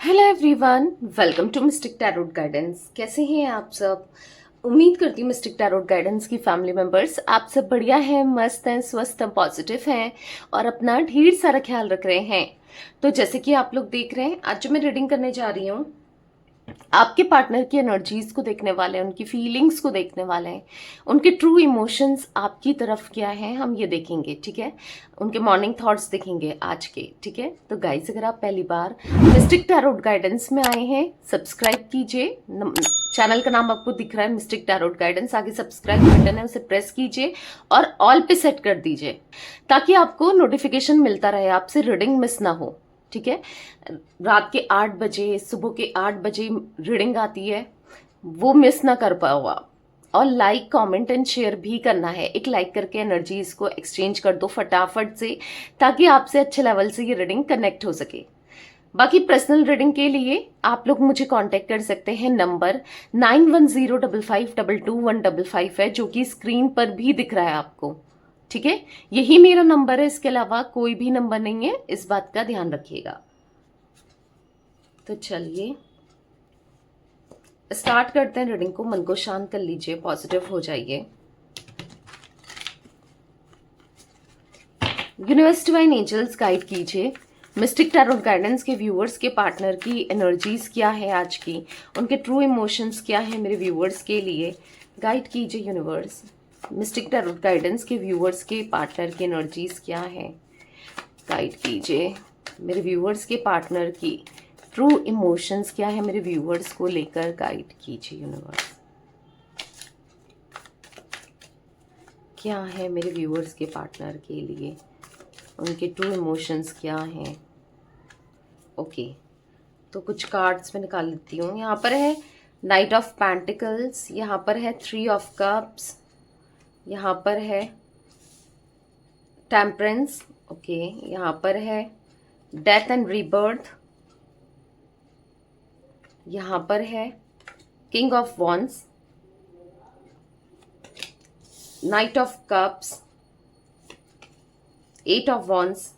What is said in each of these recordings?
Hello everyone, welcome to mystic tarot guidance. कैसे हैं आप सब? उम्मीद करती हूँ मिस्टिक टैरोट गाइडेंस की फैमिली मेंबर्स आप सब बढ़िया हैं, मस्त हैं, स्वस्थ हैं, पॉजिटिव हैं और अपना ढेर सारा ख्याल रख रहे हैं। तो जैसे कि आप लोग देख रहे हैं, आज जो मैं रीडिंग करने जा रही हूँ, आपके पार्टनर की एनर्जीज को देखने वाले हैं, उनकी फीलिंग्स को देखने वाले हैं, उनके ट्रू इमोशंस आपकी तरफ क्या है हम ये देखेंगे। ठीक है, उनके मॉर्निंग थॉट्स देखेंगे आज के। ठीक है, तो गाइस अगर आप पहली बार मिस्टिक टैरोट गाइडेंस में आए हैं, सब्सक्राइब कीजिए। चैनल का नाम आपको दिख रहा है मिस्टिक टैरोट गाइडेंस, आगे सब्सक्राइब बटन है उसे प्रेस कीजिए और ऑल पे सेट कर दीजिए ताकि आपको नोटिफिकेशन मिलता रहे, आपसे रीडिंग मिस ना हो। ठीक है, रात के 8 बजे, सुबह के 8 बजे रीडिंग आती है, वो मिस ना कर पाओ आप। और लाइक, कमेंट एंड शेयर भी करना है। एक लाइक करके एनर्जीज को एक्सचेंज कर दो फटाफट से, ताकि आपसे अच्छे लेवल से ये रीडिंग कनेक्ट हो सके। बाकी पर्सनल रीडिंग के लिए आप लोग मुझे कांटेक्ट कर सकते हैं। नंबर 9105522155 है, जो कि स्क्रीन पर भी दिख रहा है आपको। ठीक है, यही मेरा नंबर है, इसके अलावा कोई भी नंबर नहीं है, इस बात का ध्यान रखिएगा। तो चलिए स्टार्ट करते हैं रीडिंग को। मन को शांत कर लीजिए, पॉजिटिव हो जाइए। यूनिवर्स डिवाइन एंजल्स गाइड कीजिए मिस्टिक टैरोट गाइडेंस के व्यूअर्स के पार्टनर की एनर्जीज क्या है आज की, उनके ट्रू इमोशंस क्या है मेरे व्यूअर्स के लिए। गाइड कीजिए यूनिवर्स, मिस्टिक टैरोट गाइडेंस के व्यूअर्स के पार्टनर की एनर्जीज क्या है। गाइड कीजिए मेरे व्यूअर्स के पार्टनर की ट्रू इमोशंस क्या है मेरे व्यूअर्स को लेकर। गाइड कीजिए यूनिवर्स, क्या है मेरे व्यूअर्स के पार्टनर के लिए, उनके ट्रू इमोशंस क्या हैं। ओके, तो कुछ कार्ड्स मैं निकाल लेती हूँ। यहाँ पर है नाइट ऑफ पेंटिकल्स, यहाँ पर है 3 ऑफ कप्स, यहाँ पर है टेम्परेंस। ओके, यहाँ पर है डेथ एंड रीबर्थ, यहाँ पर है king of wands, night of cups, 8 of wands,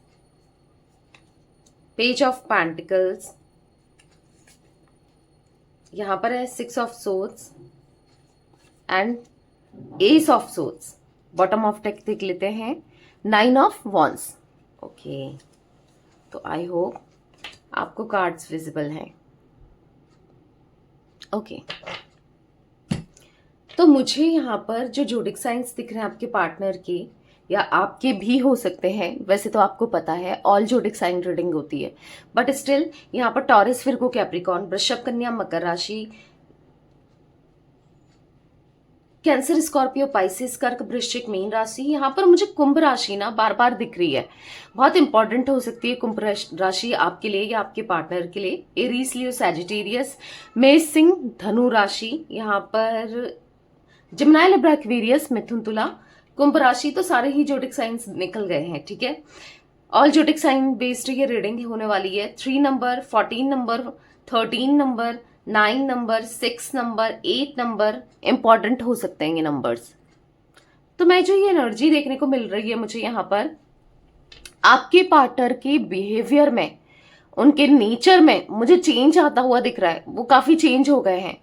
page of pentacles, यहाँ पर है 6 of swords and S of swords. Bottom of deck देख लेते हैं, 9 ऑफ वॉन्ड्स। ओके, तो आई होप आपको कार्ड्स विजिबल हैं। ओके, तो मुझे यहाँ पर जो जोडिक साइंस दिख रहे हैं आपके पार्टनर के, या आपके भी हो सकते हैं, वैसे तो आपको पता है ऑल जोडिक साइन रीडिंग होती है, बट स्टिल यहाँ पर टॉरस, विर्गो, कैप्रिकॉर्न, वृषभ, कन्या, मकर राशि, कैंसर, स्कॉर्पियो, पाइसिस, कर्क, वृश्चिक, मीन राशि। यहाँ पर मुझे कुंभ राशि ना बार बार दिख रही है, बहुत इंपॉर्टेंट हो सकती है कुंभ राशि आपके लिए या आपके पार्टनर के लिए। एरीज, लियो, सैजिटेरियस, मेष, सिंह, धनु राशि, यहाँ पर जिम्नाई, लिब्रा, एक्वेरियस, मिथुन, तुला, कुंभ राशि। तो सारे ही जोडिक साइंस निकल गए हैं। ठीक है, ऑल जोडिक साइन बेस्ड ये रीडिंग होने वाली है। 3 number, 14 number, 13 number, 9 number, 6 number, 8 number important हो सकते हैं ये नंबर्स। तो मैं जो ये एनर्जी देखने को मिल रही है मुझे यहाँ पर, आपके पार्टनर के बिहेवियर में, उनके नेचर में मुझे चेंज आता हुआ दिख रहा है। वो काफी चेंज हो गए हैं,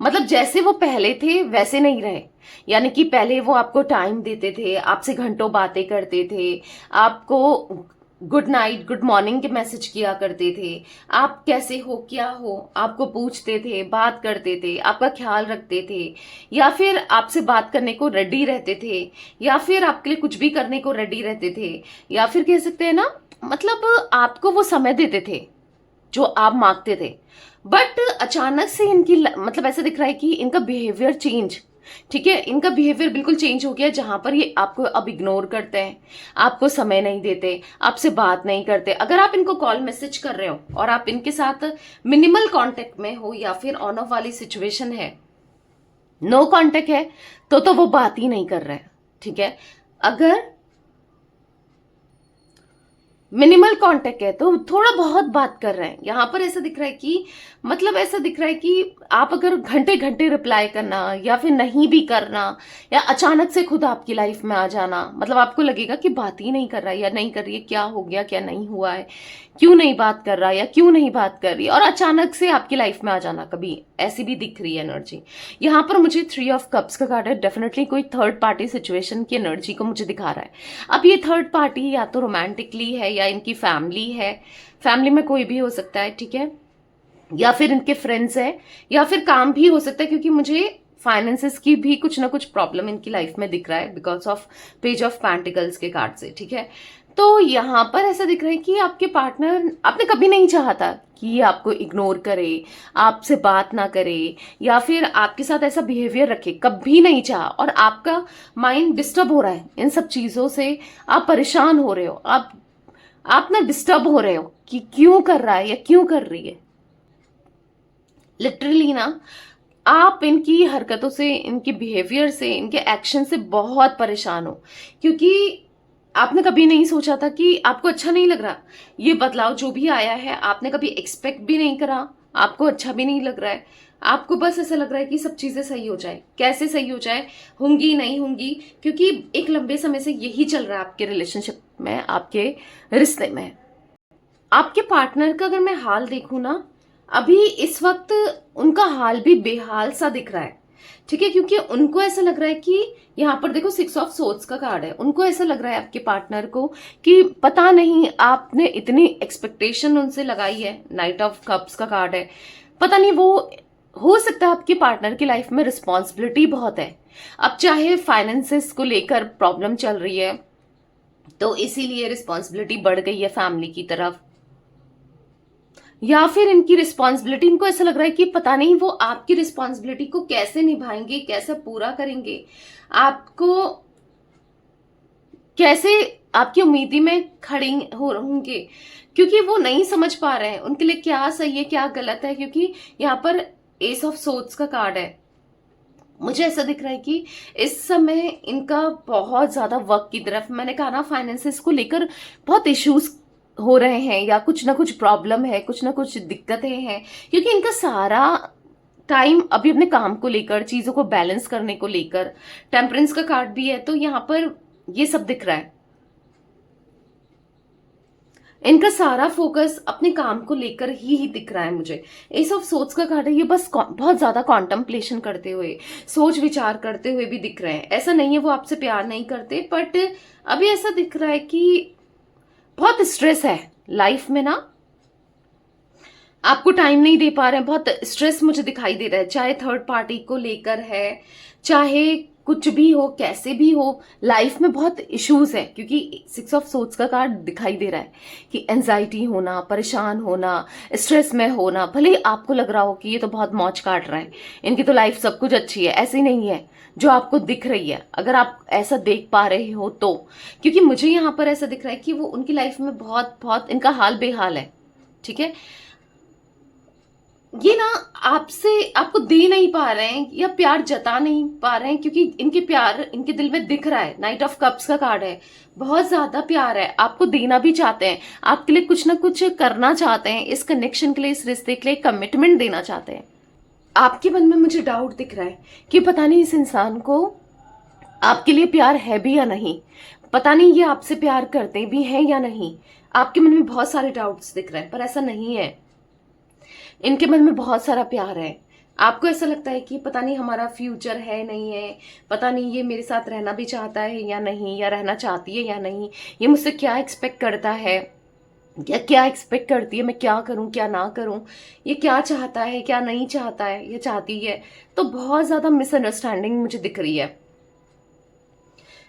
मतलब जैसे वो पहले थे वैसे नहीं रहे। यानी कि पहले वो आपको टाइम देते थे, आपसे घंटों बातें करते थे, आपको गुड नाइट, गुड मॉर्निंग के मैसेज किया करते थे, आप कैसे हो, क्या हो, आपको पूछते थे, बात करते थे, आपका ख्याल रखते थे, या फिर आपसे बात करने को रेडी रहते थे, या फिर आपके लिए कुछ भी करने को रेडी रहते थे, या फिर कह सकते हैं ना, मतलब आपको वो समय देते थे जो आप मांगते थे। बट अचानक से इनकी मतलब ऐसा दिख रहा है कि इनका बिहेवियर चेंज, ठीक है, इनका बिहेवियर बिल्कुल चेंज हो गया, जहां पर ये आपको अब इग्नोर करते हैं, आपको समय नहीं देते, आपसे बात नहीं करते। अगर आप इनको कॉल मैसेज कर रहे हो और आप इनके साथ मिनिमल कांटेक्ट में हो या फिर ऑन ऑफ वाली सिचुएशन है, नो कांटेक्ट है, तो वो बात ही नहीं कर रहे हैं। ठीक है, अगर मिनिमल कांटेक्ट है तो थोड़ा बहुत बात कर रहे हैं। यहां पर ऐसा दिख रहा है कि, मतलब ऐसा दिख रहा है कि आप अगर घंटे घंटे रिप्लाई करना या फिर नहीं भी करना, या अचानक से खुद आपकी लाइफ में आ जाना, मतलब आपको लगेगा कि बात ही नहीं कर रहा है या नहीं कर रही है, क्या हो गया, क्या नहीं हुआ है, क्यों नहीं बात कर रहा या क्यों नहीं बात कर रही, और अचानक से आपकी लाइफ में आ जाना कभी, ऐसी भी दिख रही है एनर्जी। यहाँ पर मुझे 3 ऑफ कप्स का कार्ड है, डेफिनेटली कोई थर्ड पार्टी सिचुएशन की एनर्जी को मुझे दिखा रहा है। अब ये थर्ड पार्टी या तो रोमांटिकली है या इनकी फैमिली है, फैमिली में कोई भी हो सकता है, ठीक है, या फिर इनके फ्रेंड्स है, या फिर काम भी हो सकता है, क्योंकि मुझे फाइनेंसेस की भी कुछ ना कुछ प्रॉब्लम इनकी लाइफ में दिख रहा है because of page of pentacles के कार्ड से, ठीक है। तो यहाँ पर ऐसा दिख रहा है कि आपके पार्टनर, आपने कभी नहीं चाहा था कि ये आपको इग्नोर करे, आपसे बात ना करे, या फिर आपके साथ ऐसा बिहेवियर रखे, कभी नहीं चाहा, और आपका माइंड डिस्टर्ब हो रहा है इन सब चीजों से, आप परेशान हो रहे हो, आप ना डिस्टर्ब हो रहे हो कि क्यों कर रहा है या क्यों कर रही है। लिटरली ना आप इनकी हरकतों से, इनके बिहेवियर से, इनके एक्शन से बहुत परेशान हो, क्योंकि आपने कभी नहीं सोचा था कि आपको अच्छा नहीं लग रहा। ये बदलाव जो भी आया है आपने कभी एक्सपेक्ट भी नहीं करा, आपको अच्छा भी नहीं लग रहा है, आपको बस ऐसा लग रहा है कि सब चीजें सही हो जाए। कैसे सही हो जाए, होंगी नहीं होंगी, क्योंकि एक लंबे समय से यही चल रहा है आपके रिलेशनशिप में, आपके रिश्ते में। आपके पार्टनर का अगर मैं हाल देखूं ना, अभी इस वक्त उनका हाल भी बेहाल सा दिख रहा है, ठीक है, क्योंकि उनको ऐसा लग रहा है कि यहाँ पर देखो 6 ऑफ सोर्ड्स का कार्ड है, उनको ऐसा लग रहा है आपके पार्टनर को कि पता नहीं आपने इतनी एक्सपेक्टेशन उनसे लगाई है। नाइट ऑफ कप्स का कार्ड है, पता नहीं, वो हो सकता है आपके पार्टनर की लाइफ में रिस्पॉन्सिबिलिटी बहुत है। अब चाहे फाइनेंसेस को लेकर प्रॉब्लम चल रही है तो इसीलिए रिस्पॉन्सिबिलिटी बढ़ गई है फैमिली की तरफ, या फिर इनकी रिस्पॉन्सिबिलिटी, इनको ऐसा लग रहा है कि पता नहीं वो आपकी रिस्पॉन्सिबिलिटी को कैसे निभाएंगे, कैसे पूरा करेंगे, आपको कैसे आपकी उम्मीदी में खड़े होंगे, क्योंकि वो नहीं समझ पा रहे हैं उनके लिए क्या सही है क्या गलत है। क्योंकि यहाँ पर एस ऑफ सोर्ड्स का कार्ड है, मुझे ऐसा दिख रहा है कि इस समय इनका बहुत ज्यादा वर्क की तरफ, मैंने कहा ना फाइनेंसेस को लेकर बहुत इश्यूज हो रहे हैं, या कुछ ना कुछ प्रॉब्लम है, कुछ ना कुछ दिक्कतें हैं, क्योंकि इनका सारा टाइम अभी अपने काम को लेकर, चीजों को बैलेंस करने को लेकर, टेम्परेंस का कार्ड भी है, तो यहाँ पर ये सब दिख रहा है। इनका सारा फोकस अपने काम को लेकर ही दिख रहा है मुझे। एस ऑफ सोच का कार्ड है, ये बस बहुत ज्यादा कॉन्टम्पलेशन करते हुए, सोच विचार करते हुए भी दिख रहे हैं। ऐसा नहीं है वो आपसे प्यार नहीं करते, बट अभी ऐसा दिख रहा है कि बहुत स्ट्रेस है लाइफ में ना, आपको टाइम नहीं दे पा रहे हैं, बहुत स्ट्रेस मुझे दिखाई दे रहा है, चाहे थर्ड पार्टी को लेकर है, चाहे कुछ भी हो, कैसे भी हो, लाइफ में बहुत इश्यूज है। क्योंकि 6 ऑफ सोर्ड्स का कार्ड दिखाई दे रहा है कि एंजाइटी होना, परेशान होना, स्ट्रेस में होना, भले ही आपको लग रहा हो कि ये तो बहुत मौज काट रहा है, इनकी तो लाइफ सब कुछ अच्छी है, ऐसी नहीं है जो आपको दिख रही है, अगर आप ऐसा देख पा रहे हो तो। क्योंकि मुझे यहाँ पर ऐसा दिख रहा है कि वो उनकी लाइफ में बहुत बहुत इनका हाल बेहाल है, ठीक है। ये ना आपसे, आपको दे नहीं पा रहे हैं या प्यार जता नहीं पा रहे हैं, क्योंकि इनके प्यार इनके दिल में दिख रहा है। नाइट ऑफ कप्स का कार्ड है, बहुत ज्यादा प्यार है, आपको देना भी चाहते हैं, आपके लिए कुछ ना कुछ करना चाहते हैं, इस कनेक्शन के लिए, इस रिश्ते के लिए कमिटमेंट देना चाहते हैं। आपके मन में मुझे डाउट दिख रहा है कि पता नहीं इस इंसान को आपके लिए प्यार है भी या नहीं, पता नहीं ये आपसे प्यार करते भी हैं या नहीं। आपके मन में बहुत सारे डाउट्स दिख रहे हैं, पर ऐसा नहीं है, इनके मन में बहुत सारा प्यार है। आपको ऐसा लगता है कि पता नहीं हमारा फ्यूचर है नहीं है, पता नहीं ये मेरे साथ रहना भी चाहता है या नहीं, या रहना चाहती है या नहीं, ये मुझसे क्या एक्सपेक्ट करता है या क्या एक्सपेक्ट करती है, मैं क्या करूं क्या ना करूं, ये क्या चाहता है क्या नहीं चाहता है, ये चाहती है। तो बहुत ज्यादा मिसअंडरस्टैंडिंग मुझे दिख रही है।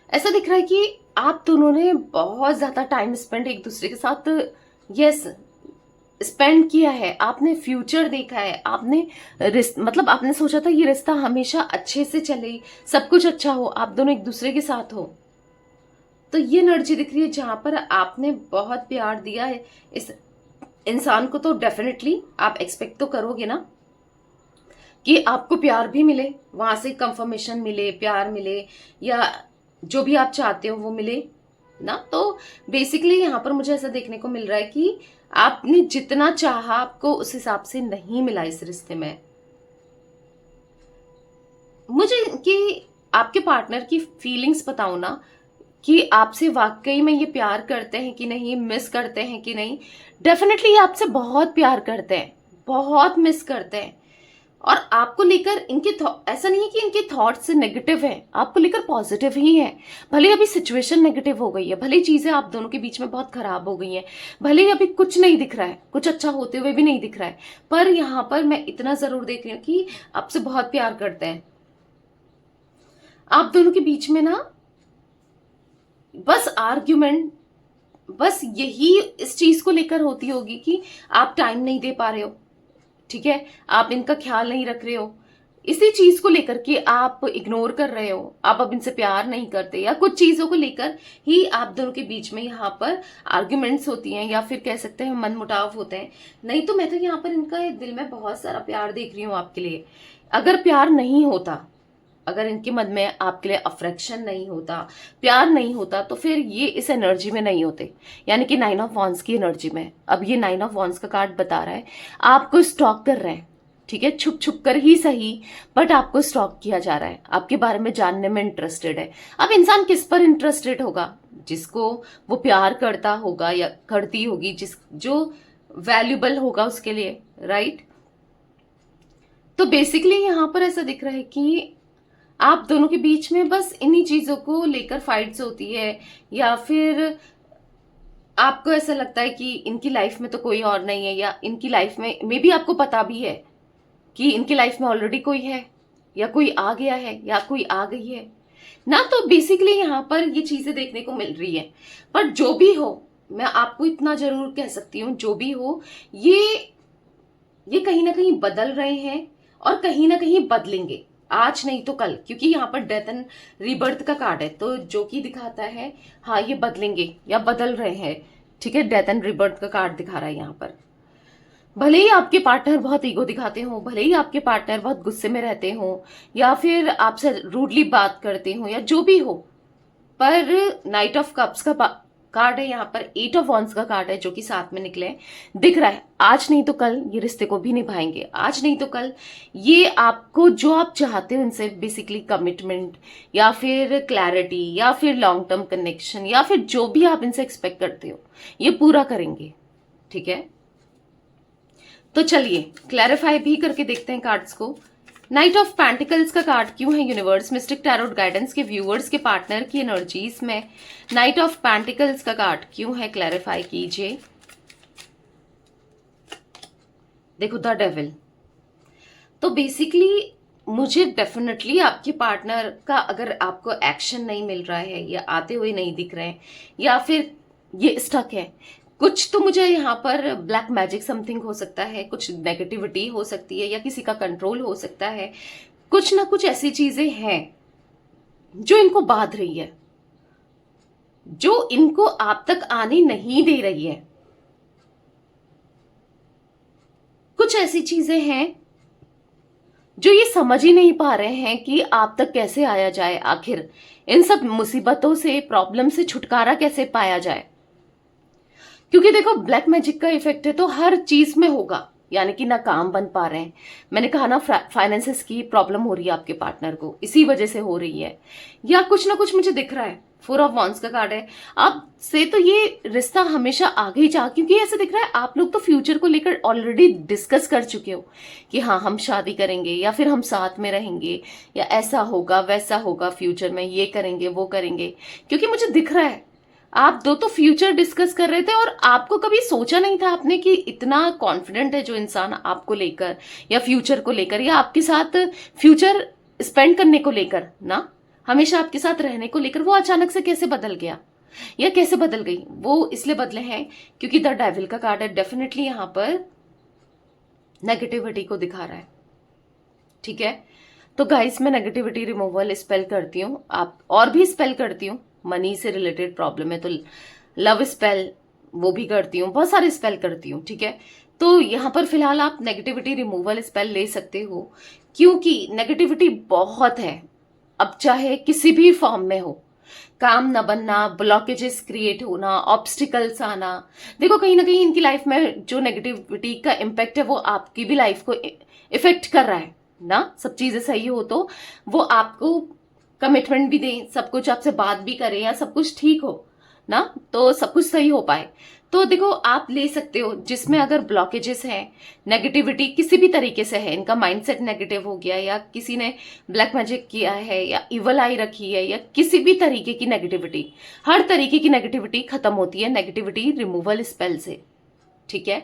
ऐसा दिख रहा है कि आप दोनों ने बहुत ज्यादा टाइम स्पेंड एक दूसरे के साथ, यस, स्पेंड किया है, आपने फ्यूचर देखा है, आपने मतलब आपने सोचा था ये रिश्ता हमेशा अच्छे से चले, सब कुछ अच्छा हो, आप दोनों एक दूसरे के साथ हो। तो ये एनर्जी दिख रही है जहां पर आपने बहुत प्यार दिया है इस इंसान को, तो डेफिनेटली आप एक्सपेक्ट तो करोगे ना कि आपको प्यार भी मिले, वहां से कंफर्मेशन मिले, प्यार मिले, या जो भी आप चाहते हो वो मिले ना। तो बेसिकली यहाँ पर मुझे ऐसा देखने को मिल रहा है कि आपने जितना चाहा आपको उस हिसाब से नहीं मिला इस रिश्ते में। मुझे कि आपके पार्टनर की फीलिंग्स बताओ ना, कि आपसे वाकई में ये प्यार करते हैं कि नहीं, मिस करते हैं कि नहीं। डेफिनेटली ये आपसे बहुत प्यार करते हैं, बहुत मिस करते हैं। और आपको लेकर इनके ऐसा नहीं है कि इनके थॉट्स नेगेटिव हैं, आपको लेकर पॉजिटिव ही है। भले अभी सिचुएशन नेगेटिव हो गई है, भले चीजें आप दोनों के बीच में बहुत खराब हो गई हैं, भले अभी कुछ नहीं दिख रहा है, कुछ अच्छा होते हुए भी नहीं दिख रहा है, पर यहां पर मैं इतना जरूर देख रही हूं कि आपसे बहुत प्यार करते हैं। आप दोनों के बीच में ना बस आर्ग्यूमेंट, बस यही इस चीज को लेकर होती होगी कि आप टाइम नहीं दे पा रहे हो, ठीक है, आप इनका ख्याल नहीं रख रहे हो, इसी चीज को लेकर के आप इग्नोर कर रहे हो, आप अब इनसे प्यार नहीं करते, या कुछ चीजों को लेकर ही आप दोनों के बीच में यहाँ पर आर्ग्यूमेंट्स होती हैं, या फिर कह सकते हैं मनमुटाव होते हैं। नहीं तो मैं तो यहाँ पर इनका दिल में बहुत सारा प्यार देख रही हूँ आपके लिए। अगर प्यार नहीं होता, अगर इनके मन में आपके लिए अफेक्शन नहीं होता, प्यार नहीं होता, तो फिर ये इस एनर्जी में नहीं होते, यानी कि 9 ऑफ वॉन्ड्स की एनर्जी में। अब ये 9 ऑफ वॉन्ड्स का कार्ड बता रहा है आपको स्टॉक कर रहे हैं, ठीक है, छुप छुप कर ही सही, बट आपको स्टॉक किया जा रहा है, आपके बारे में जानने में इंटरेस्टेड है। अब इंसान किस पर इंटरेस्टेड होगा? जिसको वो प्यार करता होगा या करती होगी, जो वैल्यूबल होगा उसके लिए, राइट। तो बेसिकली यहां पर ऐसा दिख रहा है कि आप दोनों के बीच में बस इन्हीं चीजों को लेकर फाइट्स होती है, या फिर आपको ऐसा लगता है कि इनकी लाइफ में तो कोई और नहीं है, या इनकी लाइफ में मे बी आपको पता भी है कि इनकी लाइफ में ऑलरेडी कोई है, या कोई आ गया है, या कोई आ गई है ना। तो बेसिकली यहां पर ये चीजें देखने को मिल रही है। पर जो भी हो, मैं आपको इतना जरूर कह सकती हूं, जो भी हो, ये कहीं ना कहीं बदल रहे हैं, और कहीं ना कहीं बदलेंगे, आज नहीं तो कल, क्योंकि यहाँ पर डेथ एंड रीबर्थ का कार्ड है, तो जो कि दिखाता है हाँ ये बदलेंगे या बदल रहे हैं, ठीक है। डेथ एंड रीबर्थ का कार्ड दिखा रहा है यहाँ पर। भले ही आपके पार्टनर बहुत ईगो दिखाते हो, भले ही आपके पार्टनर बहुत गुस्से में रहते हो, या फिर आपसे रूडली बात करते हो, या जो भी हो, पर नाइट ऑफ कप्स का कार्ड है यहाँ पर, 8 ऑफ वॉन्ड्स का कार्ड है, जो कि साथ में निकले, दिख रहा है आज नहीं तो कल ये रिश्ते को भी निभाएंगे, आज नहीं तो कल ये आपको जो आप चाहते हो इनसे, बेसिकली कमिटमेंट, या फिर क्लैरिटी, या फिर लॉन्ग टर्म कनेक्शन, या फिर जो भी आप इनसे एक्सपेक्ट करते हो, ये पूरा करेंगे, ठीक है। तो चलिए क्लैरिफाई भी करके देखते हैं कार्ड्स को। नाइट ऑफ पेंटिकल्स का कार्ड क्यों है यूनिवर्स मिस्टिक टैरोट गाइडेंस के व्यूअर्स के पार्टनर की एनर्जीज में? नाइट ऑफ पेंटिकल्स का कार्ड क्यों है, क्लैरिफाई कीजिए। देखो द डेविल। तो बेसिकली मुझे डेफिनेटली आपके पार्टनर का अगर आपको एक्शन नहीं मिल रहा है, या आते हुए नहीं दिख रहे हैं, या फिर ये स्टक है, कुछ तो मुझे यहाँ पर ब्लैक मैजिक समथिंग हो सकता है, कुछ नेगेटिविटी हो सकती है, या किसी का कंट्रोल हो सकता है, कुछ ना कुछ ऐसी चीजें हैं जो इनको बांध रही है, जो इनको आप तक आने नहीं दे रही है। कुछ ऐसी चीजें हैं जो ये समझ ही नहीं पा रहे हैं कि आप तक कैसे आया जाए, आखिर इन सब मुसीबतों से, प्रॉब्लम से छुटकारा कैसे पाया जाए। क्योंकि देखो ब्लैक मैजिक का इफेक्ट है तो हर चीज में होगा, यानी कि ना काम बन पा रहे हैं, मैंने कहा ना फाइनेंसेस की प्रॉब्लम हो रही है आपके पार्टनर को, इसी वजह से हो रही है, या कुछ ना कुछ मुझे दिख रहा है। 4 ऑफ वॉन्ड्स का कार्ड है, अब से तो ये रिश्ता हमेशा आगे ही जा, क्योंकि ऐसे दिख रहा है आप लोग तो फ्यूचर को लेकर ऑलरेडी डिस्कस कर चुके हो कि हाँ हम शादी करेंगे, या फिर हम साथ में रहेंगे, या ऐसा होगा वैसा होगा, फ्यूचर में ये करेंगे वो करेंगे। क्योंकि मुझे दिख रहा है आप दो तो फ्यूचर डिस्कस कर रहे थे, और आपको कभी सोचा नहीं था आपने कि इतना कॉन्फिडेंट है जो इंसान आपको लेकर, या फ्यूचर को लेकर, या आपके साथ फ्यूचर स्पेंड करने को लेकर ना, हमेशा आपके साथ रहने को लेकर, वो अचानक से कैसे बदल गया या कैसे बदल गई। वो इसलिए बदले हैं क्योंकि द डेविल का कार्ड है, डेफिनेटली यहां पर नेगेटिविटी को दिखा रहा है, ठीक है। तो गाइस मैं नेगेटिविटी रिमूवल स्पेल करती हूँ, आप और भी स्पेल करती हूँ, मनी से रिलेटेड प्रॉब्लम है तो लव स्पेल वो भी करती हूँ, बहुत सारे स्पेल करती हूँ, ठीक है। तो यहाँ पर फिलहाल आप नेगेटिविटी रिमूवल स्पेल ले सकते हो, क्योंकि नेगेटिविटी बहुत है, अब चाहे किसी भी फॉर्म में हो, काम न बनना, ब्लॉकेजेस क्रिएट होना, ऑब्स्टिकल्स आना। देखो कहीं ना कहीं इनकी लाइफ में जो नेगेटिविटी का इम्पैक्ट है वो आपकी भी लाइफ को इफेक्ट कर रहा है ना। सब चीजें सही हो तो वो आपको कमिटमेंट भी दें, सब कुछ आपसे बात भी करें या सब कुछ ठीक हो ना, तो सब कुछ सही हो पाए। तो देखो आप ले सकते हो जिसमें अगर ब्लॉकेजेस हैं, नेगेटिविटी किसी भी तरीके से है, इनका माइंडसेट नेगेटिव हो गया या किसी ने ब्लैक मैजिक किया है या इवल आई रखी है या किसी भी तरीके की नेगेटिविटी, हर तरीके की नेगेटिविटी खत्म होती है नेगेटिविटी रिमूवल स्पेल से। ठीक है,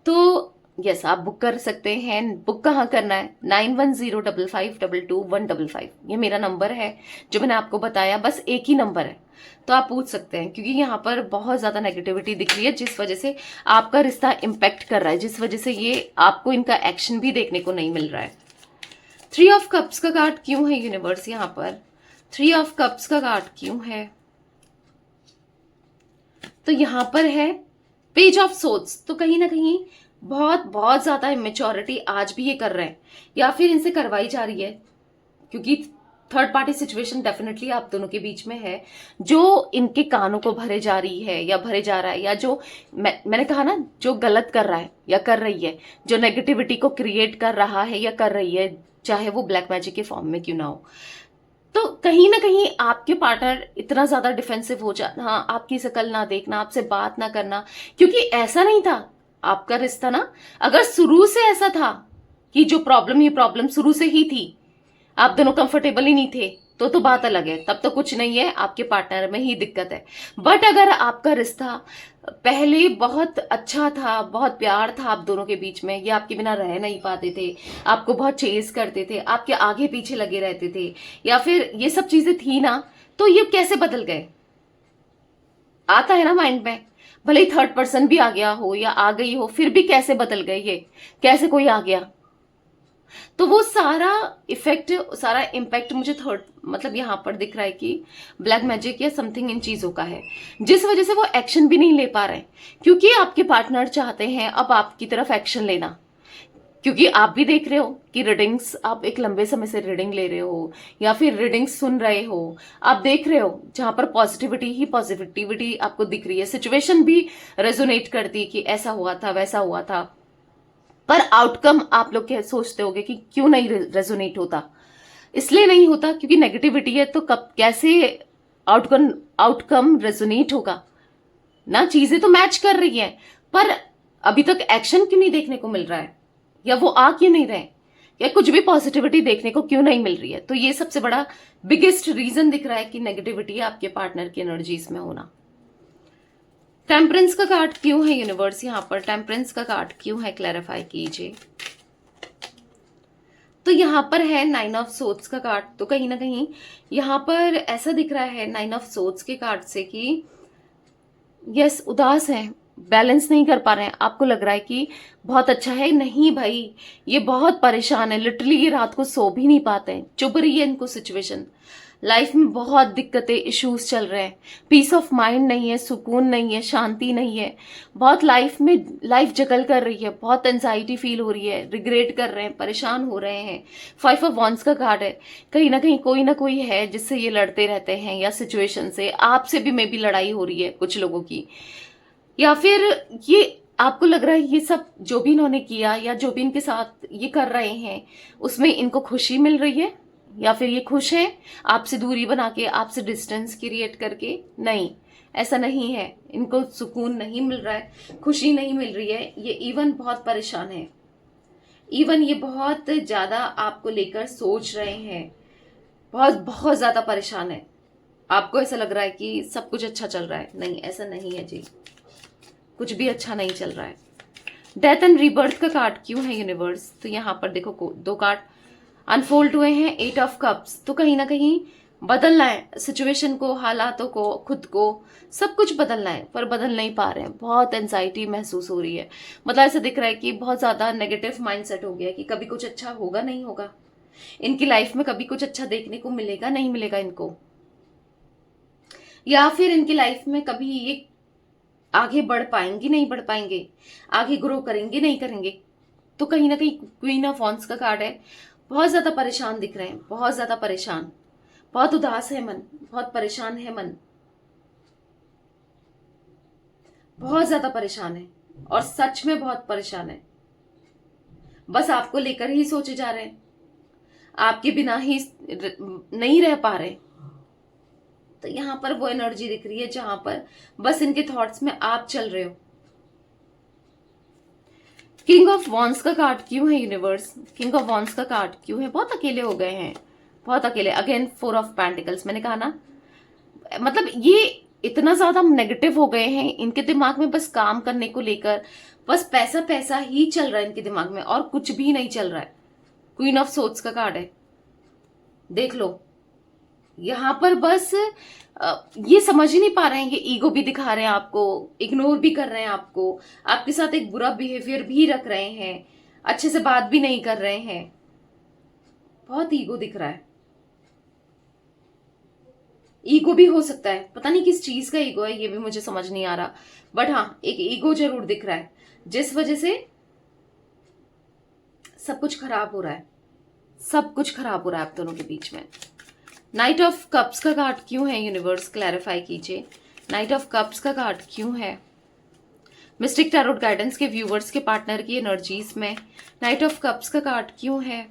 तो यस आप बुक कर सकते हैं। बुक कहाँ करना है? 9105522155, ये मेरा नंबर है जो मैंने आपको बताया, बस एक ही नंबर है। तो आप पूछ सकते हैं क्योंकि यहाँ पर बहुत ज्यादा नेगेटिविटी दिख रही है जिस वजह से आपका रिश्ता इम्पैक्ट कर रहा है, जिस वजह से ये आपको इनका एक्शन भी देखने को नहीं मिल रहा है। 3 ऑफ कप्स का कार्ड क्यों है यूनिवर्स यहाँ पर? 3 ऑफ कप्स का कार्ड क्यों है? तो यहाँ पर है पेज ऑफ सोर्ड्स। तो कहीं ना कहीं बहुत बहुत ज्यादा इमेच्योरिटी आज भी ये कर रहे हैं या फिर इनसे करवाई जा रही है, क्योंकि थर्ड पार्टी सिचुएशन डेफिनेटली आप दोनों के बीच में है जो इनके कानों को भरे जा रही है या भरे जा रहा है, या जो मैंने कहा ना जो गलत कर रहा है या कर रही है, जो नेगेटिविटी को क्रिएट कर रहा है या कर रही है, चाहे वो ब्लैक मैजिक के फॉर्म में क्यों ना हो। तो कहीं ना कहीं आपके पार्टनर इतना ज्यादा डिफेंसिव हो जाना, हाँ, आपकी शकल ना देखना, आपसे बात ना करना, क्योंकि ऐसा नहीं था आपका रिश्ता ना, अगर शुरू से ऐसा था कि जो प्रॉब्लम ये प्रॉब्लम शुरू से ही थी, आप दोनों कंफर्टेबल ही नहीं थे, तो बात अलग है, तब तो कुछ नहीं है, आपके पार्टनर में ही दिक्कत है। बट अगर आपका रिश्ता पहले बहुत अच्छा था, बहुत प्यार था आप दोनों के बीच में, ये आपके बिना रह नहीं पाते थे, आपको बहुत चेज करते थे, आपके आगे पीछे लगे रहते थे, या फिर ये सब चीजें थी ना, तो ये कैसे बदल गए? आता है ना माइंड में, भले ही थर्ड पर्सन भी आ गया हो या आ गई हो, फिर भी कैसे बदल गए, ये कैसे कोई आ गया? तो वो सारा इफेक्ट, सारा इम्पैक्ट मुझे थर्ड मतलब यहां पर दिख रहा है कि ब्लैक मैजिक या समथिंग इन चीजों का है, जिस वजह से वो एक्शन भी नहीं ले पा रहे, क्योंकि आपके पार्टनर चाहते हैं अब आपकी तरफ एक्शन लेना, क्योंकि आप भी देख रहे हो कि रीडिंग्स, आप एक लंबे समय से रीडिंग ले रहे हो या फिर रीडिंग्स सुन रहे हो, आप देख रहे हो जहां पर पॉजिटिविटी ही पॉजिटिविटी आपको दिख रही है, सिचुएशन भी रेजोनेट करती है कि ऐसा हुआ था वैसा हुआ था, पर आउटकम आप लोग क्या सोचते होगे कि क्यों नहीं रेजोनेट होता? इसलिए नहीं होता क्योंकि नेगेटिविटी है, तो कब कैसे आउटकम आउटकम रेजोनेट होगा ना? चीजें तो मैच कर रही हैं, पर अभी तक एक्शन क्यों नहीं देखने को मिल रहा है, या वो आ क्यों नहीं रहे, या कुछ भी पॉजिटिविटी देखने को क्यों नहीं मिल रही है? तो ये सबसे बड़ा बिगेस्ट रीजन दिख रहा है कि नेगेटिविटी आपके पार्टनर की एनर्जीज में होना। टेम्परेंस का कार्ड क्यों है यूनिवर्स यहाँ पर? टेम्परेंस का कार्ड क्यों है, क्लैरिफाई कीजिए। तो यहाँ पर है 9 ऑफ सोर्ड्स का कार्ड। तो कहीं ना कहीं यहाँ पर ऐसा दिख रहा है 9 ऑफ सोर्ड्स के कार्ड से कि यस उदास हैं, बैलेंस नहीं कर पा रहे हैं, आपको लग रहा है कि बहुत अच्छा है, नहीं भाई ये बहुत परेशान है, लिटरली ये रात को सो भी नहीं पाते हैं, चुभ रही है इनको सिचुएशन, लाइफ में बहुत दिक्कतें इश्यूज चल रहे हैं, पीस ऑफ माइंड नहीं है, सुकून नहीं है, शांति नहीं है, बहुत लाइफ में लाइफ जगल कर रही है, बहुत एंजाइटी फील हो रही है, रिग्रेट कर रहे हैं, परेशान हो रहे हैं। 5 ऑफ वॉन्ड्स का कार्ड है, कहीं ना कोई है जिससे ये लड़ते रहते हैं, या सिचुएशन से आपसे भी मे बी लड़ाई हो रही है कुछ लोगों की, या फिर ये आपको लग रहा है ये सब जो भी इन्होंने किया या जो भी इनके साथ ये कर रहे हैं उसमें इनको खुशी मिल रही है, या फिर ये खुश हैं आपसे दूरी बना के, आपसे डिस्टेंस क्रिएट करके? नहीं, ऐसा नहीं है, इनको सुकून नहीं मिल रहा है, खुशी नहीं मिल रही है, ये इवन बहुत परेशान है, इवन ये बहुत ज्यादा आपको लेकर सोच रहे हैं, बहुत बहुत ज्यादा परेशान है। आपको ऐसा लग रहा है कि सब कुछ अच्छा चल रहा है, नहीं ऐसा नहीं है जी, कुछ भी अच्छा नहीं चल रहा है। डेथ एंड रीबर्थ का कार्ड क्यों है यूनिवर्स? तो यहाँ पर देखो दो कार्ड अनफोल्ड हुए हैं, 8 ऑफ कप्स। तो कहीं ना कहीं बदलना है सिचुएशन को, हालातों को, खुद को, सब कुछ बदलना है, पर बदल नहीं पा रहे हैं, बहुत एंजाइटी महसूस हो रही है, मतलब ऐसा दिख रहा है कि बहुत ज्यादा नेगेटिव माइंडसेट हो गया है कि कभी कुछ अच्छा होगा नहीं होगा इनकी लाइफ में, कभी कुछ अच्छा देखने को मिलेगा नहीं मिलेगा इनको, या फिर इनकी लाइफ में कभी ये आगे बढ़ पाएंगे नहीं बढ़ पाएंगे, आगे ग्रो करेंगे नहीं करेंगे। तो कहीं ना कहीं क्वीन ऑफ वॉन्ड्स का कार्ड है, बहुत ज्यादा परेशान दिख रहे हैं, बहुत ज्यादा परेशान, बहुत उदास है मन, बहुत परेशान है मन, बहुत ज्यादा परेशान है, और सच में बहुत परेशान है, बस आपको लेकर ही सोचे जा रहे हैं, आपके बिना ही नहीं रह पा रहे। तो यहां पर वो एनर्जी दिख रही है जहां पर बस इनके थॉट्स में आप चल रहे हो। किंग ऑफ वॉन्स का कार्ड क्यों है यूनिवर्स? किंग ऑफ वॉन्स का कार्ड क्यों है? बहुत अकेले हो गए हैं, बहुत अकेले। अगेन 4 ऑफ पेंटिकल्स, मैंने कहा ना, मतलब ये इतना ज्यादा नेगेटिव हो गए हैं, इनके दिमाग में बस काम करने को लेकर बस पैसा पैसा ही चल रहा है इनके दिमाग में, और कुछ भी नहीं चल रहा है। क्वीन ऑफ सोर्ड्स का कार्ड है, देख लो। यहां पर बस ये समझ ही नहीं पा रहे हैं, ये ईगो भी दिखा रहे हैं आपको, इग्नोर भी कर रहे हैं आपको, आपके साथ एक बुरा बिहेवियर भी रख रहे हैं, अच्छे से बात भी नहीं कर रहे हैं। बहुत ईगो दिख रहा है। ईगो भी हो सकता है, पता नहीं किस चीज का ईगो है, ये भी मुझे समझ नहीं आ रहा, बट हाँ एक ईगो जरूर दिख रहा है, जिस वजह से सब कुछ खराब हो रहा है, सब कुछ खराब हो रहा है आप दोनों के बीच में। नाइट ऑफ कप्स का कार्ड क्यों है यूनिवर्स? क्लैरिफाई कीजिए, नाइट ऑफ कप्स का कार्ड क्यों है? मिस्टिक टैरोट गाइडेंस के व्यूवर्स के पार्टनर की एनर्जीज में नाइट ऑफ कप्स का कार्ड क्यों है?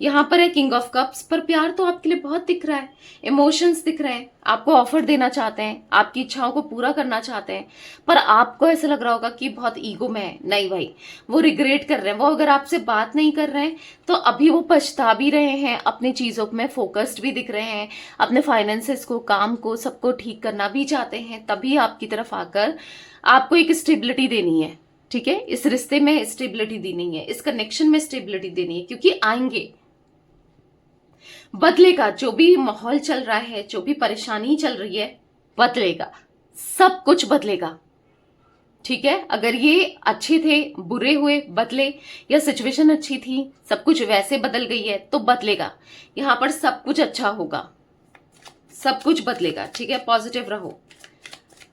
यहां पर है किंग ऑफ कप्स, पर प्यार तो आपके लिए बहुत दिख रहा है, इमोशंस दिख रहे हैं, आपको ऑफर देना चाहते हैं, आपकी इच्छाओं को पूरा करना चाहते हैं, पर आपको ऐसा लग रहा होगा कि बहुत ईगो में है। नहीं भाई, वो रिग्रेट कर रहे हैं, वो अगर आपसे बात नहीं कर रहे हैं तो अभी वो पछता भी रहे हैं, अपनी चीजों में फोकस्ड भी दिख रहे हैं, अपने फाइनेंसेस को, काम को, सबको ठीक करना भी चाहते हैं, तभी आपकी तरफ आकर आपको एक स्टेबिलिटी देनी है। ठीक है, इस रिश्ते में स्टेबिलिटी देनी है, इस कनेक्शन में स्टेबिलिटी देनी है, क्योंकि आएंगे, बदलेगा। जो भी माहौल चल रहा है, जो भी परेशानी चल रही है, बदलेगा, सब कुछ बदलेगा। ठीक है, अगर ये अच्छे थे, बुरे हुए, बदले, या सिचुएशन अच्छी थी, सब कुछ वैसे बदल गई है, तो बदलेगा। यहां पर सब कुछ अच्छा होगा, सब कुछ बदलेगा। ठीक है, पॉजिटिव रहो।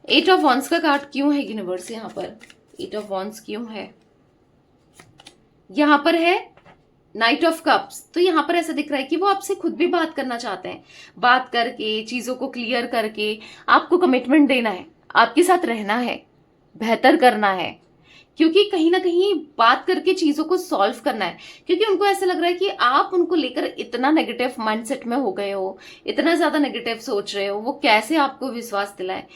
8 ऑफ वॉन्ड्स का कार्ड क्यों है यूनिवर्स? यहां पर 8 ऑफ वॉन्ड्स क्यों है? यहां पर है नाइट ऑफ कप्स, तो यहां पर ऐसा दिख रहा है कि वो आपसे खुद भी बात करना चाहते हैं, बात करके, चीजों को क्लियर करके आपको कमिटमेंट देना है, आपके साथ रहना है, बेहतर करना है, क्योंकि कहीं ना कहीं बात करके चीजों को सॉल्व करना है, क्योंकि उनको ऐसा लग रहा है कि आप उनको लेकर इतना नेगेटिव माइंडसेट में हो गए हो, इतना ज्यादा नेगेटिव सोच रहे हो, वो कैसे आपको विश्वास दिलाए,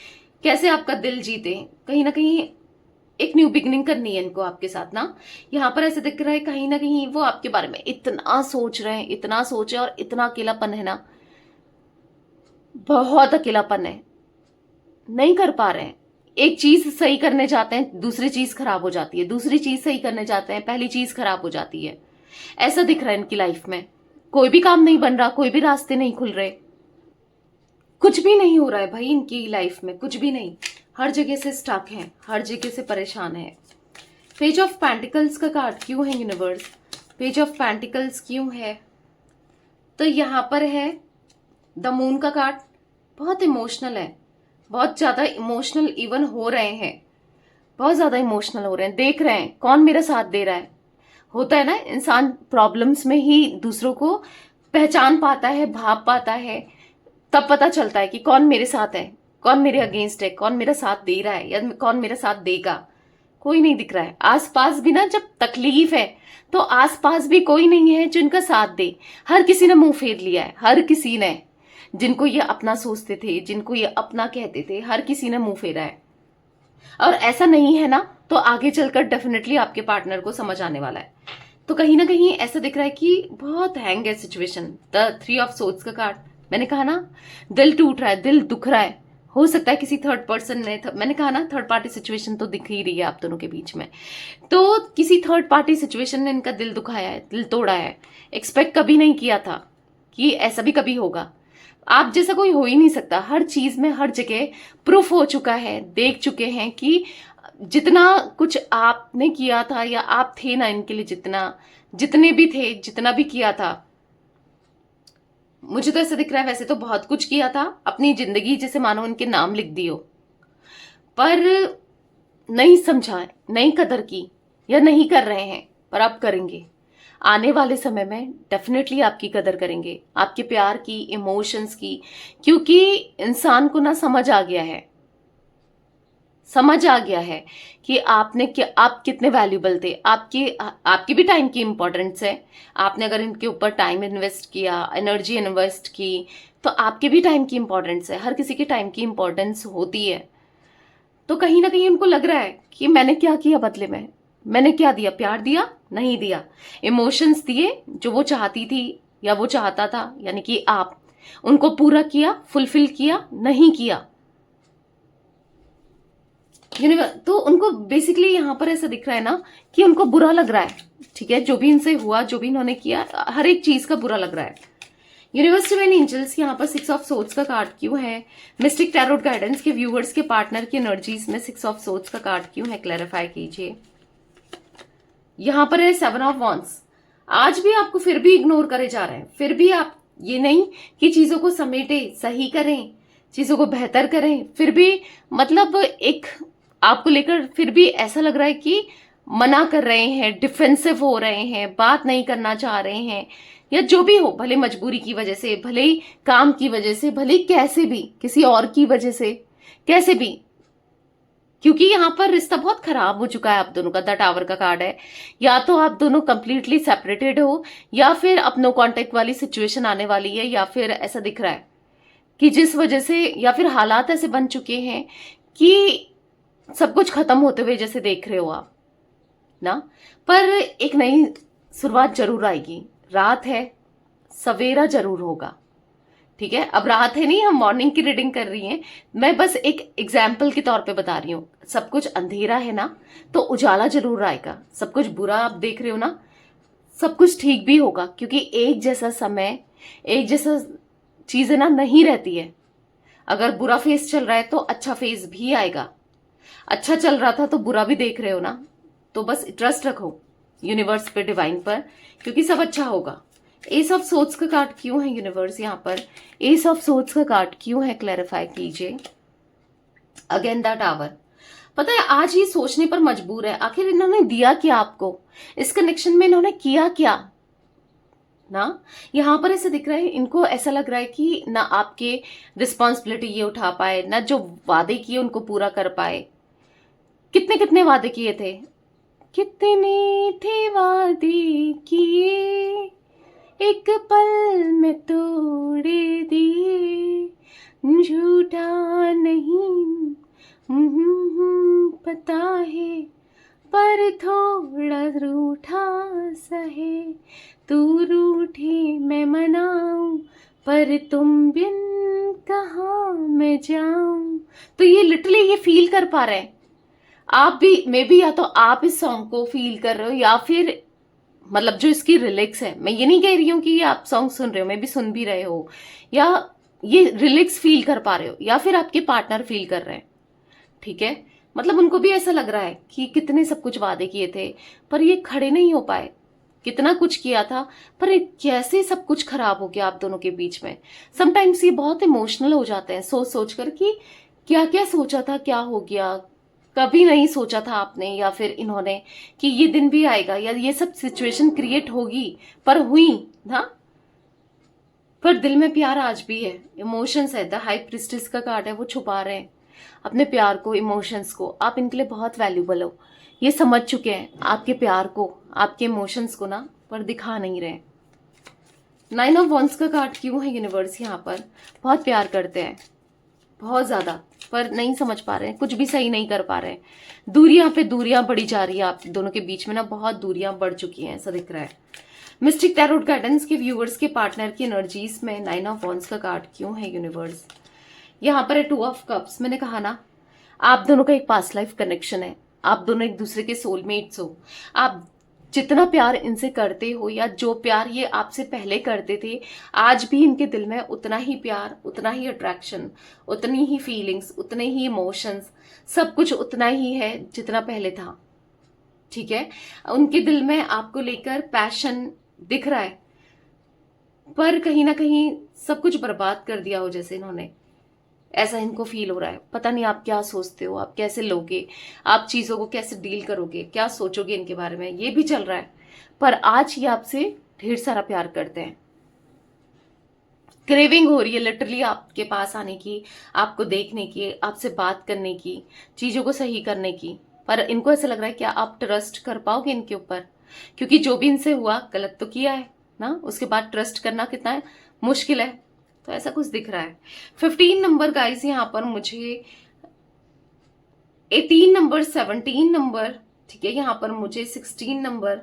कैसे आपका दिल जीते। कहीं ना कहीं एक न्यू बिगनिंग करनी है इनको आपके साथ ना। यहाँ पर ऐसे दिख रहा है कहीं ना कहीं वो आपके बारे में इतना सोच रहे हैं, इतना सोच है, और इतना अकेलापन है ना, बहुत अकेलापन है, नहीं कर पा रहे हैं। एक चीज सही करने जाते हैं, दूसरी चीज खराब हो जाती है, दूसरी चीज सही करने जाते हैं, पहली चीज खराब हो जाती है। ऐसा दिख रहा है इनकी लाइफ में, कोई भी काम नहीं बन रहा, कोई भी रास्ते नहीं खुल रहे, कुछ भी नहीं हो रहा है भाई इनकी लाइफ में, कुछ भी नहीं, हर जगह से स्टक है, हर जगह से परेशान है। पेज ऑफ पेंटिकल्स का कार्ड क्यों है यूनिवर्स? पेज ऑफ पेंटिकल्स क्यों है? तो यहां पर है द मून का कार्ड, बहुत इमोशनल है, बहुत ज्यादा इमोशनल इवन हो रहे हैं, बहुत ज्यादा इमोशनल हो रहे हैं, देख रहे हैं कौन मेरा साथ दे रहा है। होता है ना, इंसान प्रॉब्लम्स में ही दूसरों को पहचान पाता है, भाप पाता है, तब पता चलता है कि कौन मेरे साथ है, कौन मेरे अगेंस्ट है, कौन मेरा साथ दे रहा है या कौन मेरा साथ देगा। कोई नहीं दिख रहा है आसपास भी ना, जब तकलीफ है तो आसपास भी कोई नहीं है जो इनका साथ दे। हर किसी ने मुंह फेर लिया है, हर किसी ने, जिनको ये अपना सोचते थे, जिनको ये अपना कहते थे, हर किसी ने मुंह फेरा है। और ऐसा नहीं है ना, तो आगे चलकर डेफिनेटली आपके पार्टनर को समझ आने वाला है। तो कहीं ना कहीं ऐसा दिख रहा है कि बहुत हैंग है सिचुएशन। द 3 ऑफ सोर्ड्स का कार्ड, मैंने कहा ना, दिल टूट रहा है, दिल दुख रहा है, हो सकता है किसी थर्ड पर्सन ने, मैंने कहा ना थर्ड पार्टी सिचुएशन तो दिख ही रही है आप दोनों के बीच में, तो किसी थर्ड पार्टी सिचुएशन ने इनका दिल दुखाया है, दिल तोड़ा है। एक्सपेक्ट कभी नहीं किया था कि ऐसा भी कभी होगा। आप जैसा कोई हो ही नहीं सकता, हर चीज में, हर जगह प्रूफ हो चुका है, देख चुके हैं कि जितना कुछ आपने किया था या आप थे ना इनके लिए, जितने भी थे, जितना भी किया था, मुझे तो ऐसा दिख रहा है वैसे तो बहुत कुछ किया था, अपनी जिंदगी जैसे मानो उनके नाम लिख दियो, पर नहीं समझा, नहीं कदर की, या नहीं कर रहे हैं, पर अब करेंगे। आने वाले समय में डेफिनेटली आपकी कदर करेंगे, आपके प्यार की, इमोशंस की, क्योंकि इंसान को ना समझ आ गया है समझ आ गया है कि आपने क्या, आप कितने वैल्यूबल थे, आपकी भी टाइम की इंपॉर्टेंस है। आपने अगर इनके ऊपर टाइम इन्वेस्ट किया, एनर्जी इन्वेस्ट की, तो आपके भी टाइम की इंपॉर्टेंस है। हर किसी की टाइम की इंपॉर्टेंस होती है। तो कहीं ना कहीं उनको लग रहा है कि मैंने क्या किया बदले में, मैंने क्या दिया, प्यार दिया, नहीं दिया, इमोशंस दिए जो वो चाहती थी या वो चाहता था, यानी कि आप उनको पूरा किया, फुलफिल किया, नहीं किया। तो उनको बेसिकली यहाँ पर ऐसा दिख रहा है ना कि उनको बुरा लग रहा है। ठीक है, जो भी इनसे हुआ, जो भी इन्होंने किया, हर एक चीज का बुरा लग रहा है। यूनिवर्स डिवाइन एंजल्स यहाँ पर 6 ऑफ सोर्ड्स का कार्ड क्यों है? मिस्टिक टैरोट गाइडेंस के व्यूअर्स के पार्टनर की एनर्जीज में 6 ऑफ सोर्ड्स का कार्ड क्यों है? क्लैरिफाई कीजिए। यहाँ पर है 7 ऑफ वॉन्ड्स। आज भी आपको फिर भी इग्नोर करे जा रहे हैं। फिर भी आप ये नहीं कि चीजों को समेटे, सही करें, चीजों को बेहतर करें, फिर भी मतलब एक आपको लेकर फिर भी ऐसा लग रहा है कि मना कर रहे हैं, डिफेंसिव हो रहे हैं, बात नहीं करना चाह रहे हैं, या जो भी हो, भले मजबूरी की वजह से, भले ही काम की वजह से, भले ही कैसे भी, किसी और की वजह से, कैसे भी, क्योंकि यहां पर रिश्ता बहुत खराब हो चुका है आप दोनों का। द टावर का कार्ड है। या तो आप दोनों कंप्लीटली सेपरेटेड हो, या फिर अब नो कॉन्टेक्ट वाली सिचुएशन आने वाली है, या फिर ऐसा दिख रहा है कि जिस वजह से, या फिर हालात ऐसे बन चुके हैं कि सब कुछ खत्म होते हुए जैसे देख रहे हो आप ना। पर एक नई शुरुआत जरूर आएगी। रात है, सवेरा जरूर होगा। ठीक है, अब रात है नहीं, हम मॉर्निंग की रीडिंग कर रही हैं। मैं बस एक एग्जाम्पल के तौर पे बता रही हूँ। सब कुछ अंधेरा है ना, तो उजाला जरूर आएगा। सब कुछ बुरा आप देख रहे हो ना, सब कुछ ठीक भी होगा, क्योंकि एक जैसा समय, एक जैसा चीजें ना नहीं रहती है। अगर बुरा फेज चल रहा है तो अच्छा फेज भी आएगा। अच्छा चल रहा था तो बुरा भी देख रहे हो ना, तो बस ट्रस्ट रखो यूनिवर्स पे, डिवाइन पर, क्योंकि सब अच्छा होगा। एस ऑफ सोर्ड्स का कार्ड क्यों है यूनिवर्स यहाँ पर? एस ऑफ सोर्ड्स का कार्ड क्यों है? क्लैरिफाई कीजिए। Again the tower. पता है, आज ये सोचने पर मजबूर है, आखिर इन्होंने दिया क्या आपको, इस कनेक्शन में इन्होंने किया क्या ना। यहाँ पर ऐसे दिख रहा है, इनको ऐसा लग रहा है कि ना आपके रिस्पॉन्सिबिलिटी ये उठा पाए, ना जो वादे किए उनको पूरा कर पाए। कितने कितने वादे किए थे, कितने थे वादे किए, एक पल में तोड़ दिए, झूठा नहीं पता है, पर थोड़ा रूठा सा है, तू रूठी मैं मनाऊं, पर तुम बिन कहाँ मैं जाऊं। तो ये लिटरली ये फील कर पा रहे हैं आप भी, मे बी, या तो आप इस सॉन्ग को फील कर रहे हो, या फिर मतलब जो इसकी रिलिक्स है, मैं ये नहीं कह रही हूँ कि ये आप सॉन्ग सुन रहे हो, मे बी सुन भी रहे हो, या ये रिलिक्स फील कर पा रहे हो, या फिर आपके पार्टनर फील कर रहे हैं। ठीक है, मतलब उनको भी ऐसा लग रहा है कि कितने सब कुछ वादे किए थे पर ये खड़े नहीं हो पाए, कितना कुछ किया था पर ये कैसे सब कुछ खराब हो गया आप दोनों के बीच में। समटाइम्स ये बहुत इमोशनल हो जाते हैं सोच सोच कर कि क्या क्या सोचा था, क्या हो गया, कभी नहीं सोचा था आपने या फिर इन्होंने कि ये दिन भी आएगा या ये सब सिचुएशन क्रिएट होगी, पर हुई ना। पर दिल में प्यार आज भी है, इमोशंस है। द हाई प्रिस्टेस का कार्ड है, वो छुपा रहे हैं अपने प्यार को, इमोशंस को। आप इनके लिए बहुत वैल्यूबल हो, ये समझ चुके हैं आपके प्यार को, आपके इमोशंस को ना, पर दिखा नहीं रहे। 9 ऑफ वॉन्ड्स का कार्ड क्यों है यूनिवर्स यहाँ पर? बहुत प्यार करते हैं, बहुत ज्यादा, पर नहीं समझ पा रहे हैं, कुछ भी सही नहीं कर पा रहे हैं। दूरियां पे दूरियां बढ़ी जा रही है आप दोनों के बीच में ना, बहुत दूरियां बढ़ चुकी हैं ऐसा दिख रहा है। मिस्टिक टैरोट गाइडेंस के व्यूअर्स के पार्टनर की एनर्जीज में 9 ऑफ वॉन्ड्स का कार्ड क्यों है यूनिवर्स? यहाँ पर है 2 ऑफ कप्स। मैंने कहा ना, आप दोनों का एक पास्ट लाइफ कनेक्शन है, आप दोनों एक दूसरे के सोलमेट्स हो। आप जितना प्यार इनसे करते हो, या जो प्यार ये आपसे पहले करते थे, आज भी इनके दिल में उतना ही प्यार, उतना ही अट्रैक्शन, उतनी ही फीलिंग्स, उतने ही इमोशंस, सब कुछ उतना ही है जितना पहले था। ठीक है, उनके दिल में आपको लेकर पैशन दिख रहा है, पर कहीं ना कहीं सब कुछ बर्बाद कर दिया हो जैसे इन्होंने, ऐसा इनको फील हो रहा है। पता नहीं आप क्या सोचते हो, आप कैसे लोगे, आप चीजों को कैसे डील करोगे, क्या सोचोगे इनके बारे में, ये भी चल रहा है। पर आज ये आपसे ढेर सारा प्यार करते हैं। क्रेविंग हो रही है लिटरली आपके पास आने की, आपको देखने की, आपसे बात करने की, चीजों को सही करने की। पर इनको ऐसा लग रहा है क्या आप ट्रस्ट कर पाओगे इनके ऊपर? क्योंकि जो भी इनसे हुआ गलत तो किया है ना, उसके बाद ट्रस्ट करना कितना है मुश्किल है। तो ऐसा कुछ दिख रहा है। 15 नंबर गाइस यहाँ पर मुझे, 18 नंबर, 17 नंबर, ठीक है, यहाँ पर मुझे 16 नंबर,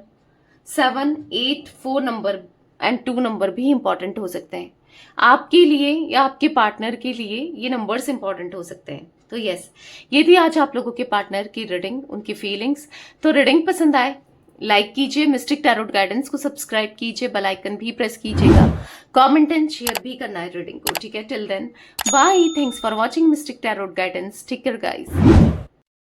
7, 8, 4 नंबर एंड 2 नंबर भी इंपॉर्टेंट हो सकते हैं आपके लिए या आपके पार्टनर के लिए। ये नंबर्स इंपॉर्टेंट हो सकते हैं। तो यस, ये थी आज आप लोगों के पार्टनर की रीडिंग, उनकी फीलिंग्स। तो रीडिंग पसंद आए लाइक कीजिए, मिस्टिक टैरोट गाइडेंस को सब्सक्राइब कीजिए, बेल आइकन भी प्रेस कीजिएगा, कमेंट एंड शेयर भी करना है रीडिंग को, ठीक है। Till then bye, thanks for watching mystic tarot guidance, take care guys.